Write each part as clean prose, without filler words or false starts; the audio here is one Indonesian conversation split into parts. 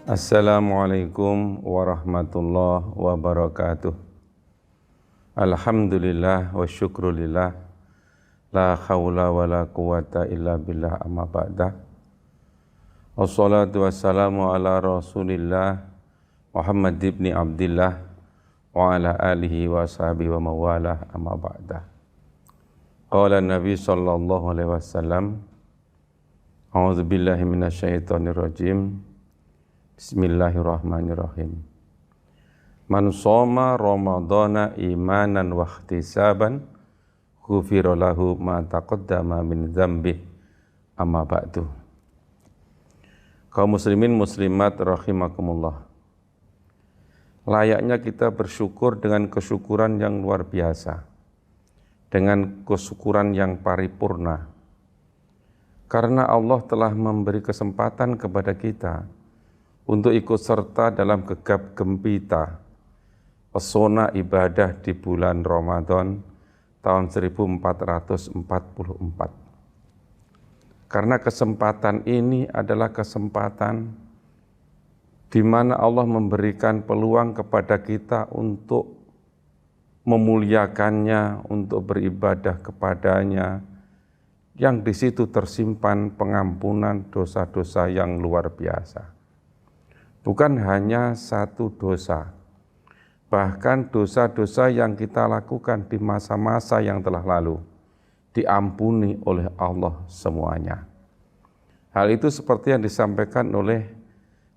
Assalamualaikum warahmatullahi wabarakatuh. Alhamdulillah wa syukrulillah. La hawla wa la quwata illa billah amma ba'dah. Wassalatu wassalamu ala rasulillah Muhammad ibn Abdillah wa ala alihi wa sahbihi wa mawalah amma ba'dah. Qala Nabi sallallahu alaihi wasallam, a'udzu billahi minasyaitonir rajim. Bismillahirrahmanirrahim. Man shoma ramadhana imanan wa ihtisaban ghufira lahu ma taqaddama min dzambi amma ba'du. Kaum muslimin muslimat rahimakumullah. Layaknya kita bersyukur dengan kesyukuran yang luar biasa, dengan kesyukuran yang paripurna, karena Allah telah memberi kesempatan kepada kita untuk ikut serta dalam gegap gempita pesona ibadah di bulan Ramadan tahun 1444. Karena kesempatan ini adalah kesempatan di mana Allah memberikan peluang kepada kita untuk memuliakannya, untuk beribadah kepadanya, yang di situ tersimpan pengampunan dosa-dosa yang luar biasa. Bukan hanya satu dosa, bahkan dosa-dosa yang kita lakukan di masa-masa yang telah lalu diampuni oleh Allah semuanya. Hal itu seperti yang disampaikan oleh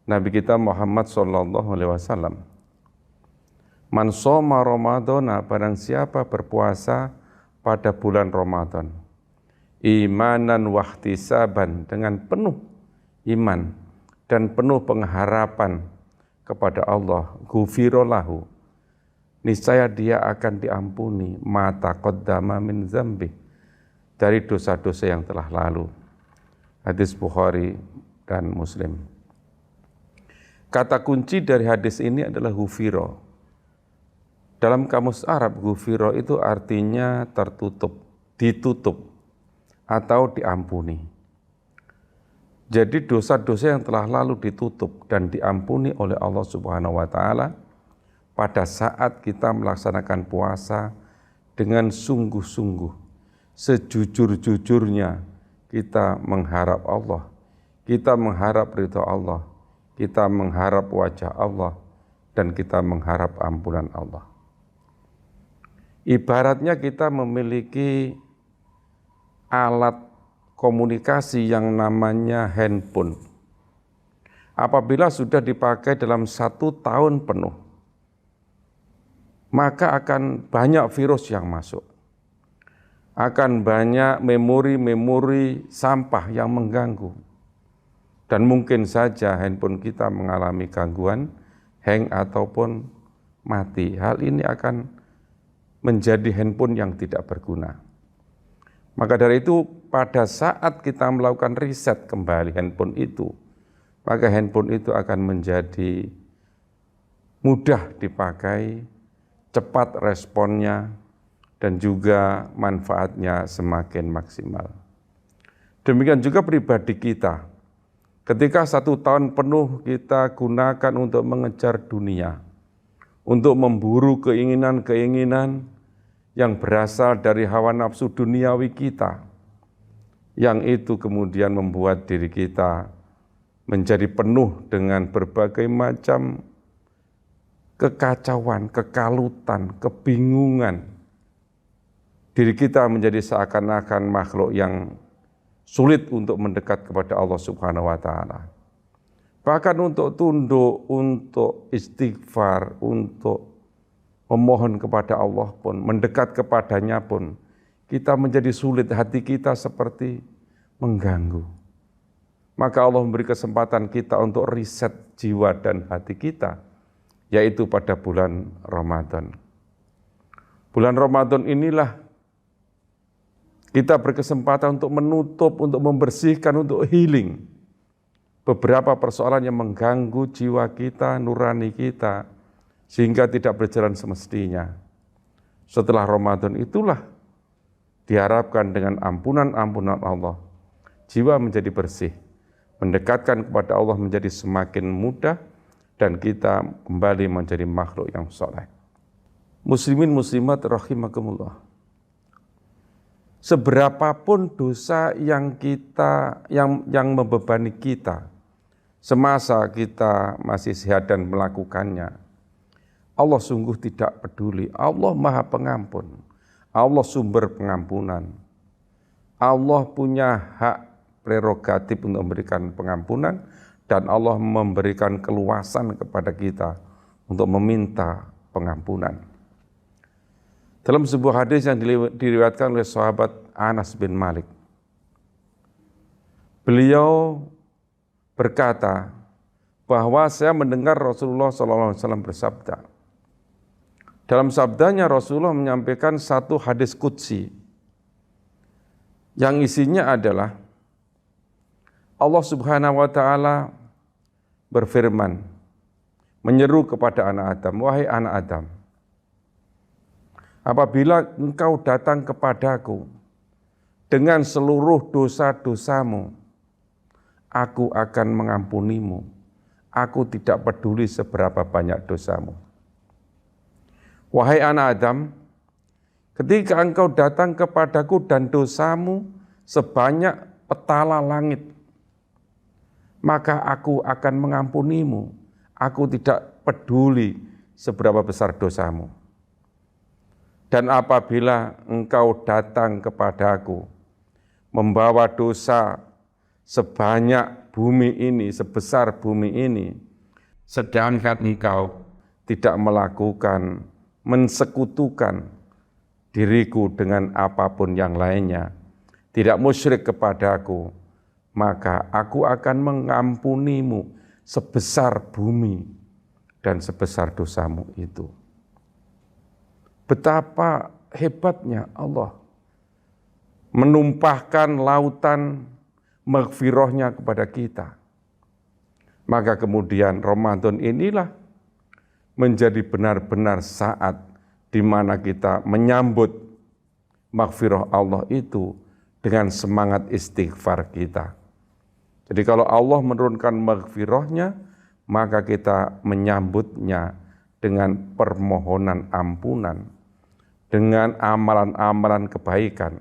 Nabi kita Muhammad SAW. Man shoma Ramadhana, barang siapa berpuasa pada bulan Ramadan, imanan wahtisaban, dengan penuh iman dan penuh pengharapan kepada Allah, ghufira lahu, niscaya dia akan diampuni ma taqaddama min dzambi, dari dosa-dosa yang telah lalu. Hadis Bukhari dan Muslim. Kata kunci dari hadis ini adalah ghufira. Dalam kamus Arab, ghufira itu artinya tertutup, ditutup, atau diampuni. Jadi dosa-dosa yang telah lalu ditutup dan diampuni oleh Allah Subhanahu wa Ta'ala pada saat kita melaksanakan puasa dengan sungguh-sungguh, sejujur-jujurnya kita mengharap Allah, kita mengharap ridha Allah, kita mengharap wajah Allah, dan kita mengharap ampunan Allah. Ibaratnya kita memiliki alat komunikasi yang namanya handphone. Apabila sudah dipakai dalam 1 tahun penuh, maka akan banyak virus yang masuk. Akan banyak memori-memori sampah yang mengganggu. Dan mungkin saja handphone kita mengalami gangguan, hang ataupun mati. Hal ini akan menjadi handphone yang tidak berguna. Maka dari itu, pada saat kita melakukan riset kembali handphone itu, maka handphone itu akan menjadi mudah dipakai, cepat responnya, dan juga manfaatnya semakin maksimal. Demikian juga pribadi kita. Ketika 1 tahun penuh kita gunakan untuk mengejar dunia, untuk memburu keinginan-keinginan yang berasal dari hawa nafsu duniawi kita, yang itu kemudian membuat diri kita menjadi penuh dengan berbagai macam kekacauan, kekalutan, kebingungan. Diri kita menjadi seakan-akan makhluk yang sulit untuk mendekat kepada Allah Subhanahu wa Ta'ala. Bahkan untuk tunduk, untuk istighfar, untuk memohon kepada Allah pun, mendekat kepadanya pun, kita menjadi sulit, hati kita seperti mengganggu. Maka Allah memberi kesempatan kita untuk riset jiwa dan hati kita, yaitu pada bulan Ramadan. Bulan Ramadan inilah kita berkesempatan untuk menutup, untuk membersihkan, untuk healing beberapa persoalan yang mengganggu jiwa kita, nurani kita, sehingga tidak berjalan semestinya. Setelah Ramadan itulah diharapkan dengan ampunan-ampunan Allah, jiwa menjadi bersih, mendekatkan kepada Allah menjadi semakin mudah, dan kita kembali menjadi makhluk yang soleh. Muslimin muslimat rahimakumullah. Seberapapun dosa yang membebani kita semasa kita masih sehat dan melakukannya, Allah sungguh tidak peduli. Allah Maha Pengampun. Allah sumber pengampunan. Allah punya hak prerogatif untuk memberikan pengampunan, dan Allah memberikan keluasan kepada kita untuk meminta pengampunan. Dalam sebuah hadis yang diriwayatkan oleh sahabat Anas bin Malik, beliau berkata bahwa saya mendengar Rasulullah SAW bersabda. Dalam sabdanya Rasulullah menyampaikan satu hadis qudsi yang isinya adalah Allah Subhanahu wa Ta'ala berfirman, menyeru kepada anak Adam, wahai anak Adam, apabila engkau datang kepadaku dengan seluruh dosa-dosamu, aku akan mengampunimu. Aku tidak peduli seberapa banyak dosamu. Wahai anak Adam, ketika engkau datang kepadaku dan dosamu sebanyak petala langit, maka aku akan mengampunimu. Aku tidak peduli seberapa besar dosamu. Dan apabila engkau datang kepadaku membawa dosa sebanyak bumi ini, sebesar bumi ini, sedangkan engkau tidak mensekutukan diriku dengan apapun yang lainnya, tidak musyrik kepadaku, maka aku akan mengampunimu sebesar bumi dan sebesar dosamu itu. Betapa hebatnya Allah menumpahkan lautan maghfirahnya kepada kita. Maka kemudian Ramadan inilah menjadi benar-benar saat di mana kita menyambut maghfirah Allah itu dengan semangat istighfar kita. Jadi kalau Allah menurunkan maghfirahnya, maka kita menyambutnya dengan permohonan ampunan, dengan amalan-amalan kebaikan.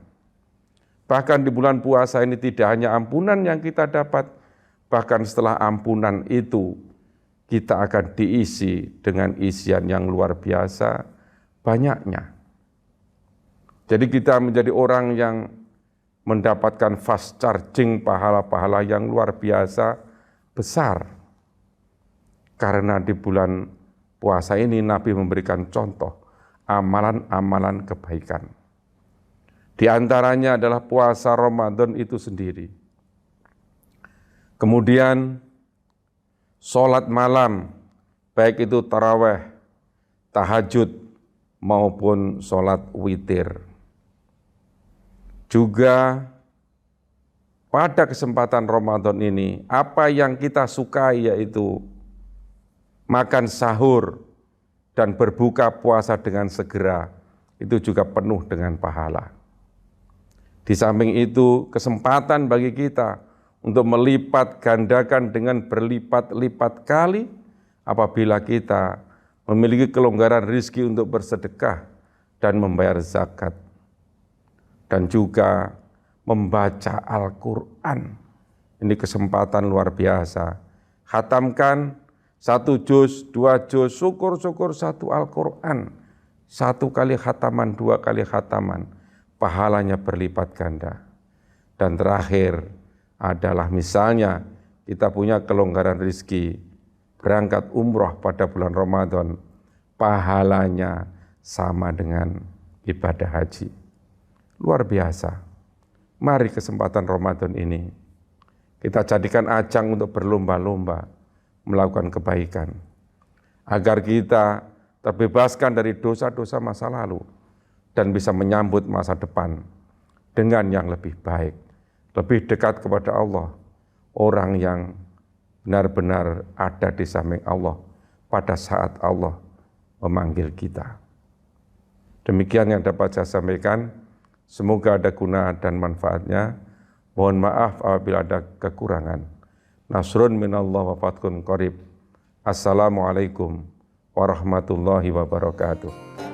Bahkan di bulan puasa ini tidak hanya ampunan yang kita dapat, bahkan setelah ampunan itu kita akan diisi dengan isian yang luar biasa banyaknya. Jadi kita menjadi orang yang mendapatkan fast charging pahala-pahala yang luar biasa besar. Karena di bulan puasa ini Nabi memberikan contoh amalan-amalan kebaikan. Di antaranya adalah puasa Ramadan itu sendiri. Kemudian sholat malam, baik itu tarawih, tahajud, maupun sholat witir. Juga pada kesempatan Ramadan ini, apa yang kita sukai yaitu makan sahur dan berbuka puasa dengan segera, itu juga penuh dengan pahala. Di samping itu, kesempatan bagi kita untuk melipat gandakan dengan berlipat-lipat kali apabila kita memiliki kelonggaran rezeki untuk bersedekah dan membayar zakat. Dan juga membaca Al-Quran. Ini kesempatan luar biasa. Khatamkan 1 juz, 2 juz, syukur-syukur 1 Al-Quran. 1 kali khataman, 2 kali khataman. Pahalanya berlipat ganda. Dan terakhir adalah misalnya kita punya kelonggaran rezeki, berangkat umroh pada bulan Ramadan, pahalanya sama dengan ibadah haji. Luar biasa. Mari kesempatan Ramadan ini kita jadikan ajang untuk berlomba-lomba melakukan kebaikan, agar kita terbebaskan dari dosa-dosa masa lalu dan bisa menyambut masa depan dengan yang lebih baik, lebih dekat kepada Allah, orang yang benar-benar ada di samping Allah pada saat Allah memanggil kita. Demikian yang dapat saya sampaikan. Semoga ada guna dan manfaatnya. Mohon maaf apabila ada kekurangan. Nasrun minallah wa fathun qarib. Assalamualaikum warahmatullahi wabarakatuh.